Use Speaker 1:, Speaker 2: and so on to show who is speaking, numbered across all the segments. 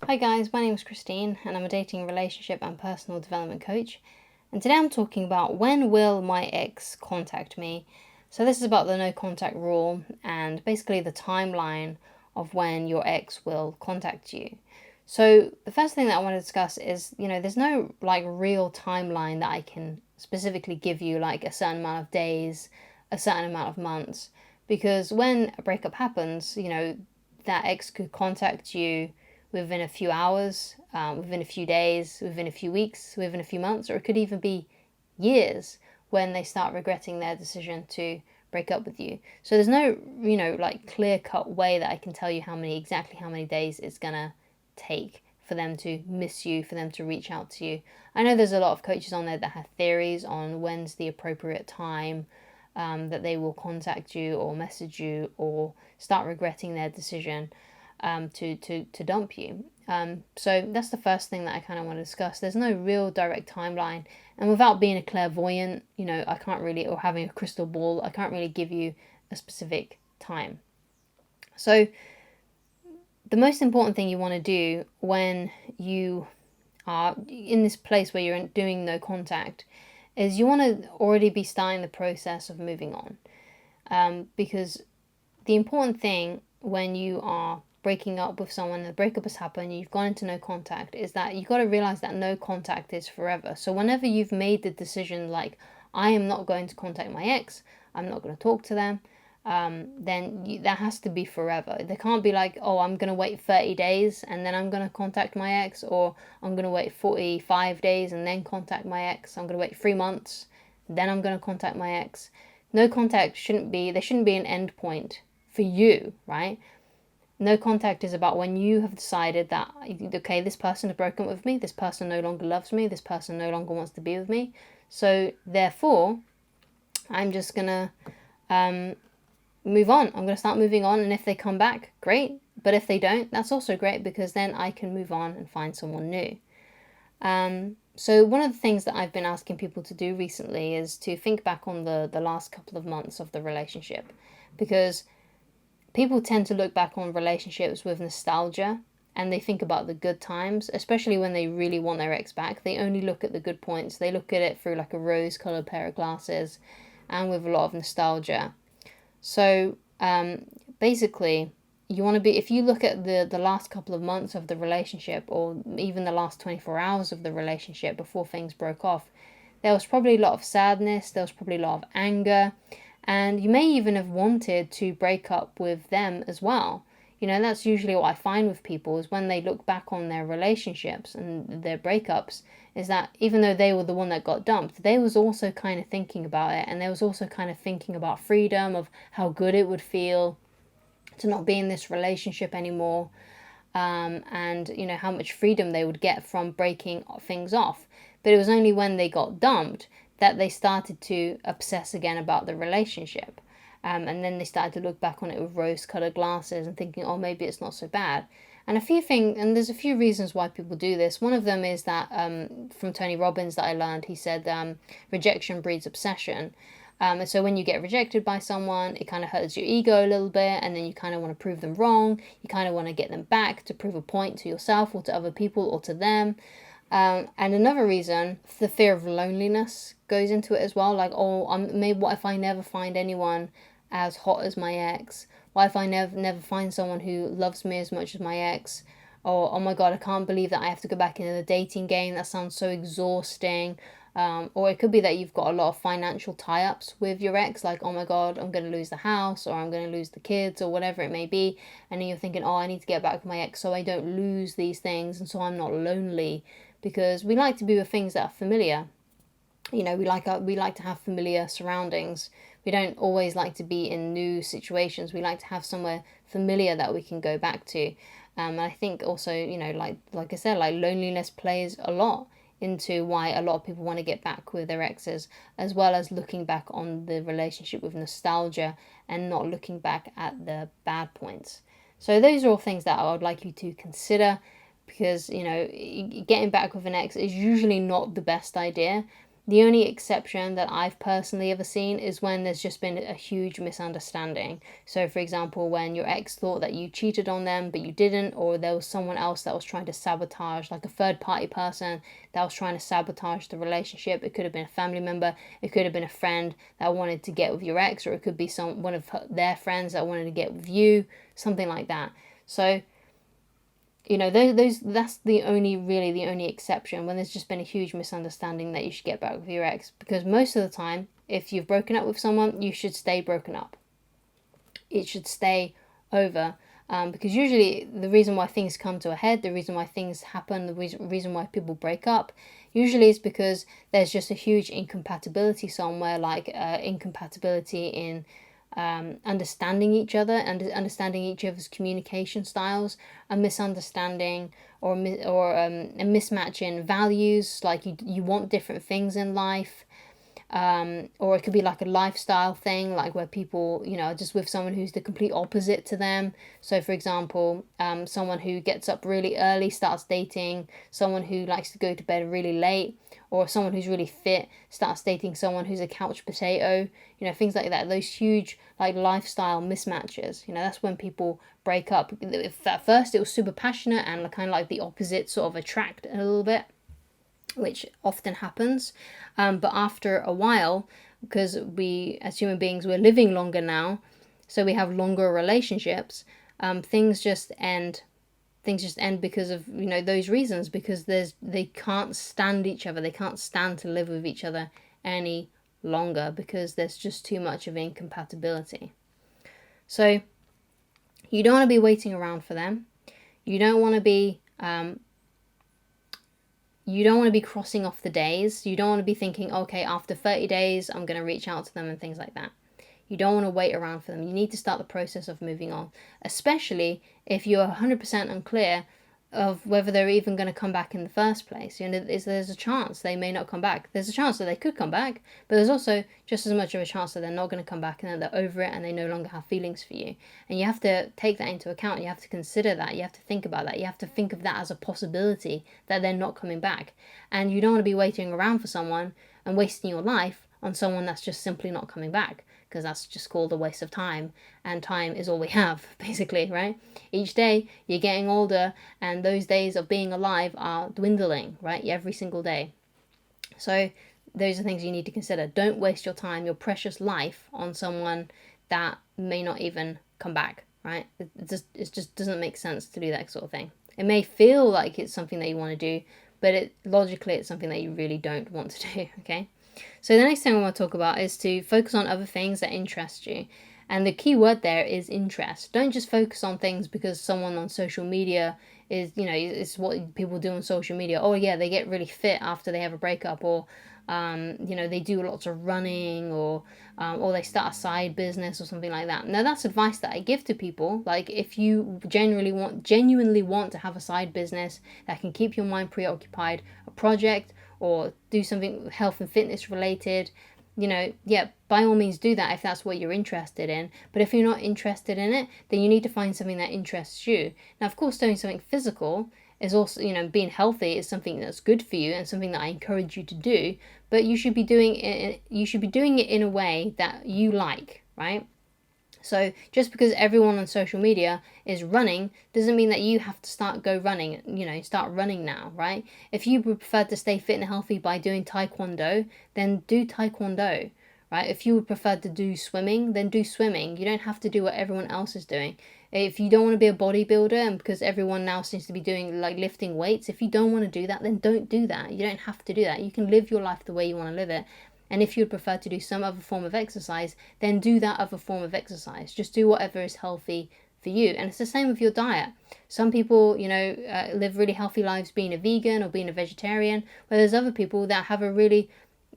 Speaker 1: Hi guys, my name is Christine and I'm a dating, relationship and personal development coach. And today I'm talking about when will my ex contact me. So this is about the no contact rule and basically the timeline of when your ex will contact you. So the first thing that I want to discuss is, there's no real timeline that I can specifically give you, like a certain amount of days, a certain amount of months, because when a breakup happens, that ex could contact you within a few hours, within a few days, within a few weeks, within a few months, or it could even be years when they start regretting their decision to break up with you. So there's no, clear cut way that I can tell you exactly how many days it's gonna take for them to miss you, for them to reach out to you. I know there's a lot of coaches on there that have theories on when's the appropriate time that they will contact you or message you or start regretting their decision to dump you. So that's the first thing that I kind of want to discuss. There's no real direct timeline, and without being a clairvoyant, I can't really, or having a crystal ball, I can't really give you a specific time. So the most important thing you want to do when you are in this place where you're doing no contact is you want to already be starting the process of moving on. Because the important thing when you are breaking up with someone, the breakup has happened, you've gone into no contact, is that you've got to realize that no contact is forever. So whenever you've made the decision, like, I am not going to contact my ex, I'm not going to talk to them, then that has to be forever. There can't be like, oh, I'm going to wait 30 days and then I'm going to contact my ex, or I'm going to wait 45 days and then contact my ex, I'm going to wait 3 months, then I'm going to contact my ex. No contact there shouldn't be an end point for you, right? No contact is about when you have decided that, okay, this person has broken up with me, this person no longer loves me, this person no longer wants to be with me. So therefore, I'm just gonna move on. I'm gonna start moving on, and if they come back, great. But if they don't, that's also great, because then I can move on and find someone new. So one of the things that I've been asking people to do recently is to think back on the last couple of months of the relationship, because people tend to look back on relationships with nostalgia and they think about the good times, especially when they really want their ex back. They only look at the good points. They look at it through like a rose colored pair of glasses and with a lot of nostalgia. So basically, you want to be, if you look at the last couple of months of the relationship, or even the last 24 hours of the relationship before things broke off, there was probably a lot of sadness, there was probably a lot of anger, and you may even have wanted to break up with them as well. That's usually what I find with people, is when they look back on their relationships and their breakups, is that even though they were the one that got dumped, they was also kind of thinking about it, and they was also kind of thinking about freedom, of how good it would feel to not be in this relationship anymore, and how much freedom they would get from breaking things off. But it was only when they got dumped that they started to obsess again about the relationship. And then they started to look back on it with rose-colored glasses and thinking, oh, maybe it's not so bad. And there's a few reasons why people do this. One of them is that from Tony Robbins that I learned, he said rejection breeds obsession. And so when you get rejected by someone, it kind of hurts your ego a little bit, and then you kind of want to prove them wrong. You kind of want to get them back to prove a point to yourself or to other people or to them. And another reason, the fear of loneliness goes into it as well. Like, oh, maybe what if I never find anyone as hot as my ex? What if I never find someone who loves me as much as my ex? Or, oh my god, I can't believe that I have to go back into the dating game. That sounds so exhausting. Or it could be that you've got a lot of financial tie-ups with your ex, like, oh my god, I'm going to lose the house, or I'm going to lose the kids, or whatever it may be. And then you're thinking, oh, I need to get back with my ex so I don't lose these things, and so I'm not lonely. Because we like to be with things that are familiar. We like to have familiar surroundings. We don't always like to be in new situations. We like to have somewhere familiar that we can go back to. And I think also, like I said, like loneliness plays a lot into why a lot of people want to get back with their exes, as well as looking back on the relationship with nostalgia and not looking back at the bad points. So those are all things that I would like you to consider, because getting back with an ex is usually not the best idea. The only exception that I've personally ever seen is when there's just been a huge misunderstanding. So, for example, when your ex thought that you cheated on them, but you didn't, or there was someone else that was trying to sabotage, like a third party person that was trying to sabotage the relationship. It could have been a family member, it could have been a friend that wanted to get with your ex, or it could be one of their friends that wanted to get with you, something like that. So, that's the only exception, when there's just been a huge misunderstanding, that you should get back with your ex. Because most of the time, if you've broken up with someone, you should stay broken up. It should stay over. Because usually the reason why things come to a head, the reason why things happen, the reason why people break up, usually is because there's just a huge incompatibility somewhere, like incompatibility in understanding each other and understanding each other's communication styles, a misunderstanding or a mismatch in values, like you want different things in life, or it could be like a lifestyle thing, like where people, are just with someone who's the complete opposite to them. So, for example, someone who gets up really early starts dating someone who likes to go to bed really late, or someone who's really fit starts dating someone who's a couch potato, things like that. Those huge, like, lifestyle mismatches, that's when people break up. If at first it was super passionate and kind of like the opposite sort of attract a little bit, which often happens. But after a while, because we as human beings, we're living longer now, so we have longer relationships, things just end because of those reasons, because they can't stand each other, they can't stand to live with each other any longer, because there's just too much of incompatibility. So you don't want to be waiting around for them. You don't want to be crossing off the days. You don't want to be thinking, okay, after 30 days, I'm going to reach out to them and things like that. You don't want to wait around for them. You need to start the process of moving on, especially if you're 100% unclear of whether they're even going to come back in the first place. There's a chance they may not come back. There's a chance that they could come back, but there's also just as much of a chance that they're not going to come back and that they're over it and they no longer have feelings for you. And you have to take that into account. You have to consider that. You have to think about that. You have to think of that as a possibility, that they're not coming back. And you don't want to be waiting around for someone and wasting your life on someone that's just simply not coming back, because that's just called a waste of time, and time is all we have, basically, right? Each day you're getting older, and those days of being alive are dwindling, right? Every single day. So those are things you need to consider. Don't waste your time, your precious life, on someone that may not even come back, right? It just doesn't make sense to do that sort of thing. It may feel like it's something that you want to do, but logically it's something that you really don't want to do, okay? So the next thing I want to talk about is to focus on other things that interest you. And the key word there is interest. Don't just focus on things because someone on social media is, it's what people do on social media. Oh yeah, they get really fit after they have a breakup, or they do lots of running, or they start a side business or something like that. Now that's advice that I give to people. Like, if you genuinely want to have a side business that can keep your mind preoccupied, a project, or do something health and fitness related, by all means do that if that's what you're interested in. But if you're not interested in it, then you need to find something that interests you. Now, of course, doing something physical is also, being healthy is something that's good for you and something that I encourage you to do, but you should be doing it in a way that you like, right? So just because everyone on social media is running doesn't mean that you have to start running now, right? If you would prefer to stay fit and healthy by doing taekwondo, then do taekwondo, right? If you would prefer to do swimming, then do swimming. You don't have to do what everyone else is doing. If you don't want to be a bodybuilder, and because everyone now seems to be doing, like, lifting weights, if you don't want to do that, then don't do that. You don't have to do that. You can live your life the way you want to live it. And if you'd prefer to do some other form of exercise, then do that other form of exercise. Just do whatever is healthy for you. And it's the same with your diet. Some people, live really healthy lives being a vegan or being a vegetarian, where there's other people that have a really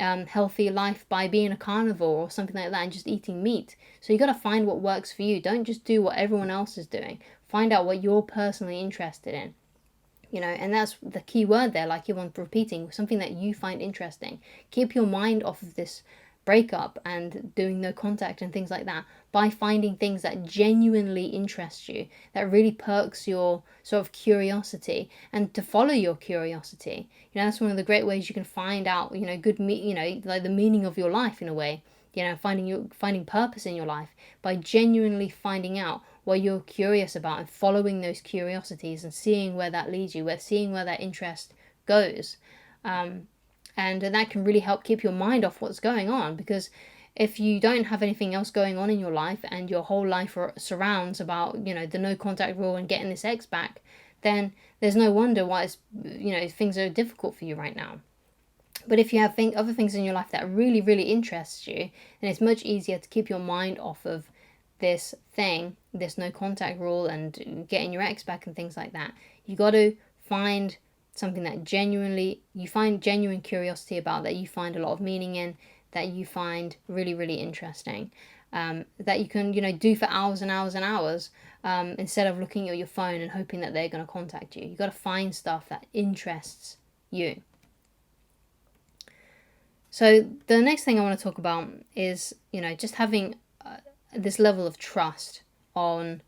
Speaker 1: healthy life by being a carnivore or something like that and just eating meat. So you got to find what works for you. Don't just do what everyone else is doing. Find out what you're personally interested in. And that's the key word there, like you want repeating, something that you find interesting. Keep your mind off of this breakup and doing no contact and things like that, by finding things that genuinely interest you, that really perks your sort of curiosity, and to follow your curiosity. That's one of the great ways you can find out, like the meaning of your life in a way. Finding purpose in your life by genuinely finding out what you're curious about and following those curiosities and seeing where that leads you, seeing where that interest goes. And that can really help keep your mind off what's going on, because if you don't have anything else going on in your life and your whole life surrounds about, the no contact rule and getting this ex back, then there's no wonder why things are difficult for you right now. But if you have other things in your life that really, really interest you, then it's much easier to keep your mind off of this thing, this no contact rule and getting your ex back and things like that. You got to find something that you find genuine curiosity about, that you find a lot of meaning in, that you find really, really interesting, that you can, do for hours and hours and hours, instead of looking at your phone and hoping that they're going to contact you. You got to find stuff that interests you. So the next thing I want to talk about is, just having this level of trust on,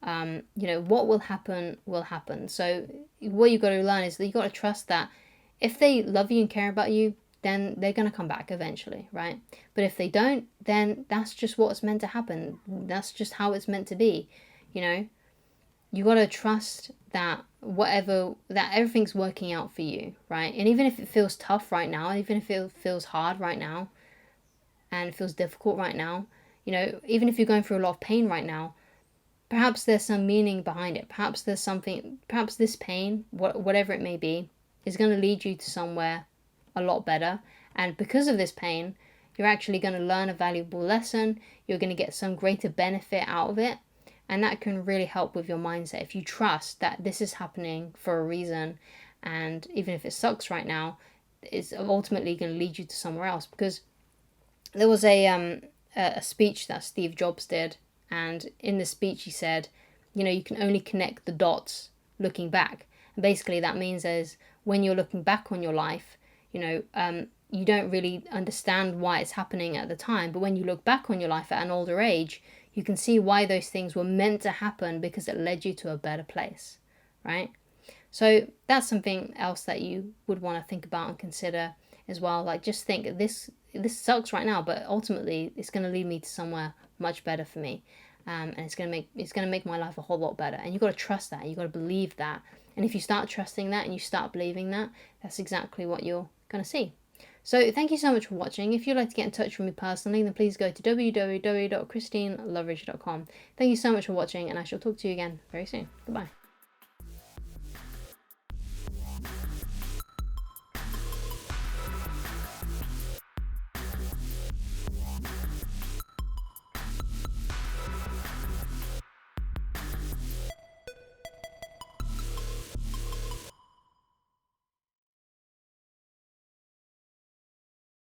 Speaker 1: what will happen will happen. So what you've got to learn is that you've got to trust that if they love you and care about you, then they're going to come back eventually, right? But if they don't, then that's just what's meant to happen. That's just how it's meant to be, You got to trust that that everything's working out for you, right? And even if it feels tough right now, even if it feels hard right now, and it feels difficult right now, even if you're going through a lot of pain right now, perhaps there's some meaning behind it. Perhaps there's something, perhaps this pain, whatever it may be, is going to lead you to somewhere a lot better. And because of this pain, you're actually going to learn a valuable lesson. You're going to get some greater benefit out of it. And that can really help with your mindset if you trust that this is happening for a reason. And even if it sucks right now, it's ultimately going to lead you to somewhere else. Because there was a speech that Steve Jobs did. And in the speech he said, you can only connect the dots looking back. And basically that means is when you're looking back on your life, you don't really understand why it's happening at the time. But when you look back on your life at an older age, you can see why those things were meant to happen, because it led you to a better place, right? So that's something else that you would want to think about and consider as well. Like, just think, this sucks right now, but ultimately it's going to lead me to somewhere much better for me, and it's going to make my life a whole lot better. And you've got to trust that. You've got to believe that. And if you start trusting that and you start believing that, that's exactly what you're going to see. So thank you so much for watching. If you'd like to get in touch with me personally, then please go to www.christineloveridge.com. Thank you so much for watching, and I shall talk to you again very soon. Goodbye.